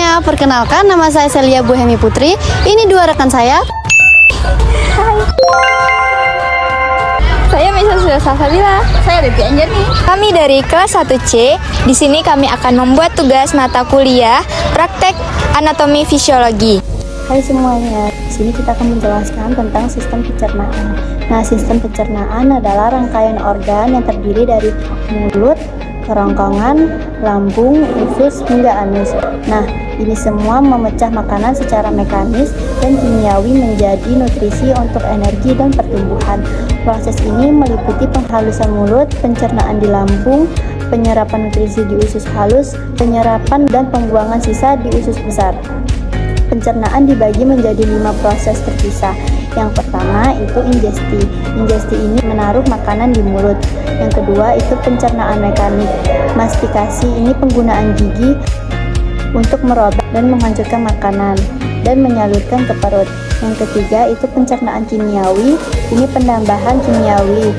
semuanya, perkenalkan nama saya Celia Buhemi Putri. Ini dua rekan saya. Hai. Saya Misa Salsabila. Saya Devi Anjani. Kami dari kelas 1C. Di sini kami akan membuat tugas mata kuliah praktek anatomi fisiologi. Hai semuanya, di sini kita akan menjelaskan tentang sistem pencernaan. Nah, sistem pencernaan adalah rangkaian organ yang terdiri dari mulut, kerongkongan, lambung, usus, hingga anus. Nah, ini semua memecah makanan secara mekanis dan kimiawi menjadi nutrisi untuk energi dan pertumbuhan. Proses ini meliputi penghalusan mulut, pencernaan di lambung, penyerapan nutrisi di usus halus, penyerapan dan pembuangan sisa di usus besar. Pencernaan dibagi menjadi 5 proses terpisah. Yang pertama itu ingesti. Ingesti ini menaruh makanan di mulut. Yang kedua itu pencernaan mekanik. Mastikasi ini penggunaan gigi untuk merobek dan menghancurkan makanan dan menyalurkan ke perut. Yang ketiga itu pencernaan kimiawi. Ini penambahan kimiawi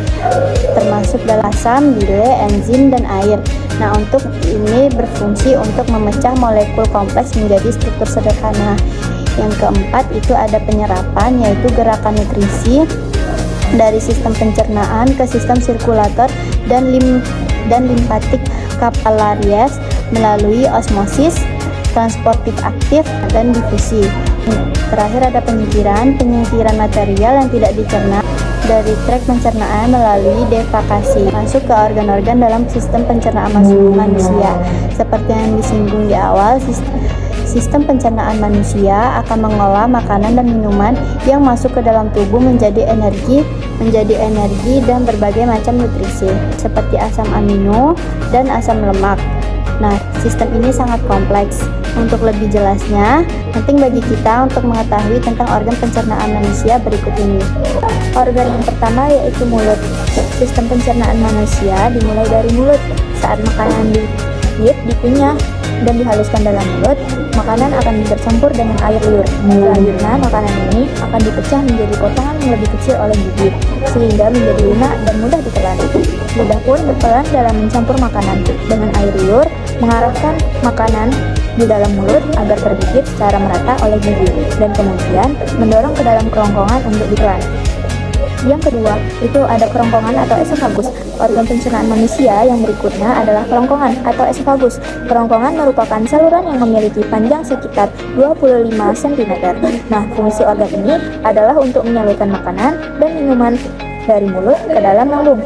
termasuk dalam asam, bile, enzim, dan air. Nah, untuk ini berfungsi untuk memecah molekul kompleks menjadi struktur sederhana. Yang keempat itu ada penyerapan, yaitu gerakan nutrisi dari sistem pencernaan ke sistem sirkulator dan limpatik kapilarias melalui osmosis, transportif aktif, dan difusi. Terakhir ada penyingkiran material yang tidak dicerna dari trek pencernaan melalui defekasi masuk ke organ-organ dalam sistem pencernaan manusia. Seperti yang disinggung di awal, sistem pencernaan manusia akan mengolah makanan dan minuman yang masuk ke dalam tubuh menjadi energi dan berbagai macam nutrisi seperti asam amino dan asam lemak. Nah, sistem ini sangat kompleks. Untuk lebih jelasnya, penting bagi kita untuk mengetahui tentang organ pencernaan manusia berikut ini. Organ yang pertama yaitu mulut. Sistem pencernaan manusia dimulai dari mulut. Saat makanan dikunyah dan dihaluskan dalam mulut, makanan akan bercampur dengan air liur. Selanjutnya, makanan ini akan dipecah menjadi potongan yang lebih kecil oleh gigi, sehingga menjadi lunak dan mudah ditelan. Lidah pun berperan dalam mencampur makanan dengan air liur, mengarahkan makanan di dalam mulut agar tergigit secara merata oleh gigi, dan kemudian mendorong ke dalam kerongkongan untuk ditelan. Yang kedua, itu ada kerongkongan atau esofagus. Organ pencernaan manusia yang berikutnya adalah kerongkongan atau esofagus. Kerongkongan merupakan saluran yang memiliki panjang sekitar 25 cm. Nah, fungsi organ ini adalah untuk menyalurkan makanan dan minuman dari mulut ke dalam lambung.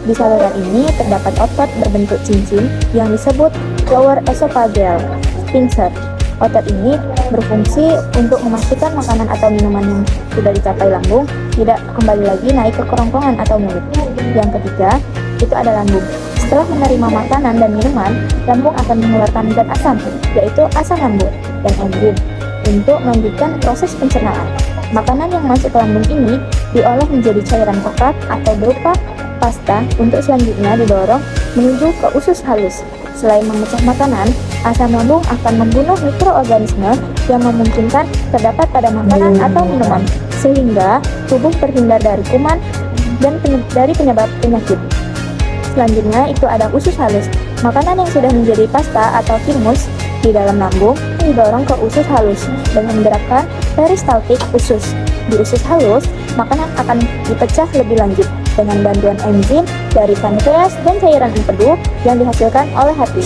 Di saluran ini terdapat otot berbentuk cincin yang disebut lower esophageal sphincter. Otot ini berfungsi untuk memastikan makanan atau minuman yang sudah dicapai lambung tidak kembali lagi naik ke kerongkongan atau mulut. Yang ketiga, itu ada lambung. Setelah menerima makanan dan minuman, lambung akan mengeluarkan zat asam, yaitu asam lambung dan enzim, untuk melanjutkan proses pencernaan. Makanan yang masuk ke lambung ini diolah menjadi cairan pekat atau berupa pasta untuk selanjutnya didorong menuju ke usus halus. Selain memecah makanan, asam lambung akan membunuh mikroorganisme yang memungkinkan terdapat pada makanan atau minuman, sehingga tubuh terhindar dari kuman dan dari penyebab penyakit. Selanjutnya itu ada usus halus. Makanan yang sudah menjadi pasta atau thymus di dalam lambung didorong ke usus halus dengan gerakan peristaltik usus. Di usus halus, makanan akan dipecah lebih lanjut dengan bantuan enzim dari pankreas dan cairan empedu yang dihasilkan oleh hati.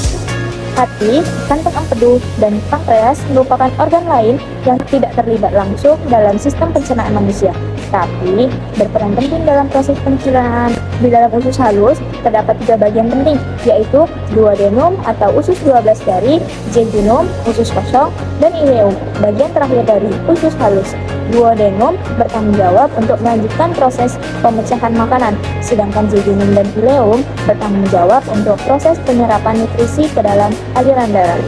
Hati, kantong empedu, dan pankreas merupakan organ lain yang tidak terlibat langsung dalam sistem pencernaan manusia, tapi berperan penting dalam proses pencernaan. Di dalam usus halus terdapat 3 bagian penting, yaitu duodenum atau usus 12 jari, jejunum, usus kosong, dan ileum, bagian terakhir dari usus halus. Duodenum bertanggung jawab untuk melanjutkan proses pemecahan makanan, sedangkan jejunum dan ileum bertanggung jawab untuk proses penyerapan nutrisi ke dalam aliran darah.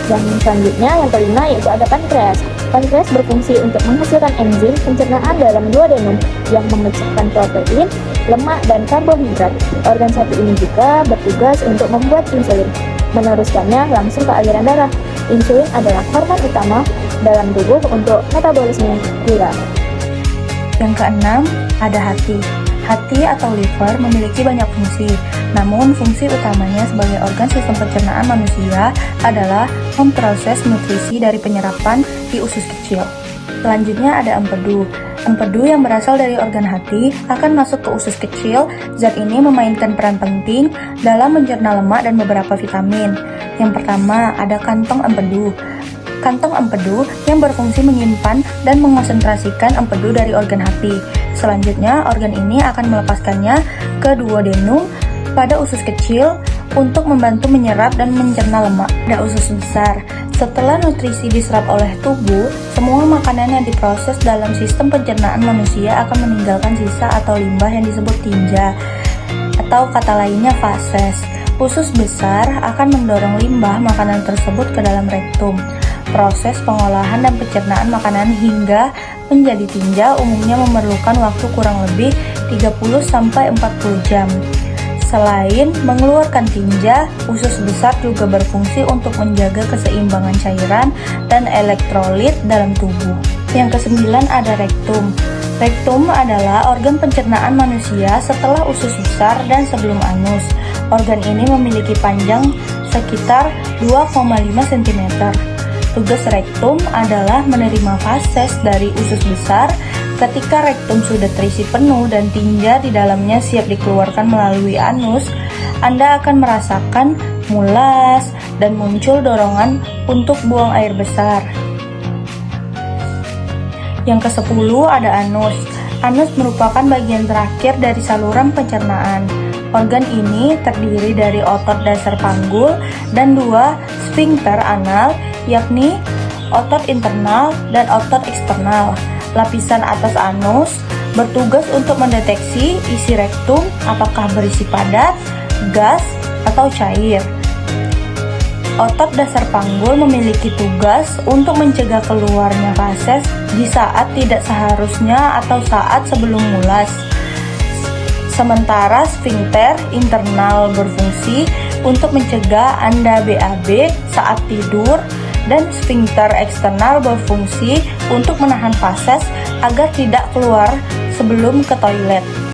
Yang selanjutnya, yang kelima, yaitu ada pankreas. Pankreas berfungsi untuk menghasilkan enzim pencernaan dalam duodenum yang memecahkan protein, lemak, dan karbohidrat. Organ satu ini juga bertugas untuk membuat insulin, meneruskannya langsung ke aliran darah. Insulin adalah hormon utama dalam tubuh untuk metabolisme gula. Yang keenam, ada hati. Hati atau liver memiliki banyak fungsi, namun fungsi utamanya sebagai organ sistem pencernaan manusia adalah memproses nutrisi dari penyerapan di usus kecil. Selanjutnya ada empedu. Empedu yang berasal dari organ hati akan masuk ke usus kecil. Zat ini memainkan peran penting dalam mencerna lemak dan beberapa vitamin. Yang pertama ada kantong empedu. Kantong empedu yang berfungsi menyimpan dan mengonsentrasikan empedu dari organ hati. Selanjutnya, organ ini akan melepaskannya ke duodenum pada usus kecil untuk membantu menyerap dan mencerna lemak. Ada usus besar. Setelah nutrisi diserap oleh tubuh, semua makanan yang diproses dalam sistem pencernaan manusia akan meninggalkan sisa atau limbah yang disebut tinja, atau kata lainnya fases. Usus besar akan mendorong limbah makanan tersebut ke dalam rektum. Proses pengolahan dan pencernaan makanan hingga menjadi tinja umumnya memerlukan waktu kurang lebih 30-40 jam. Selain mengeluarkan tinja, usus besar juga berfungsi untuk menjaga keseimbangan cairan dan elektrolit dalam tubuh. Yang kesembilan ada rektum. Rektum adalah organ pencernaan manusia setelah usus besar dan sebelum anus. Organ ini memiliki panjang sekitar 2,5 cm. Tugas rektum adalah menerima fases dari usus besar. Ketika rektum sudah terisi penuh dan tinja di dalamnya siap dikeluarkan melalui anus, Anda akan merasakan mulas dan muncul dorongan untuk buang air besar. Yang ke-10 ada anus. Anus merupakan bagian terakhir dari saluran pencernaan. Organ ini terdiri dari otot dasar panggul dan 2 sfinkter anal, yakni otot internal dan otot eksternal. Lapisan atas anus bertugas untuk mendeteksi isi rektum apakah berisi padat, gas, atau cair. Otot dasar panggul memiliki tugas untuk mencegah keluarnya fases di saat tidak seharusnya atau saat sebelum mulas. Sementara sfinkter internal berfungsi untuk mencegah Anda BAB saat tidur, dan sfinkter eksternal berfungsi untuk menahan fases agar tidak keluar sebelum ke toilet.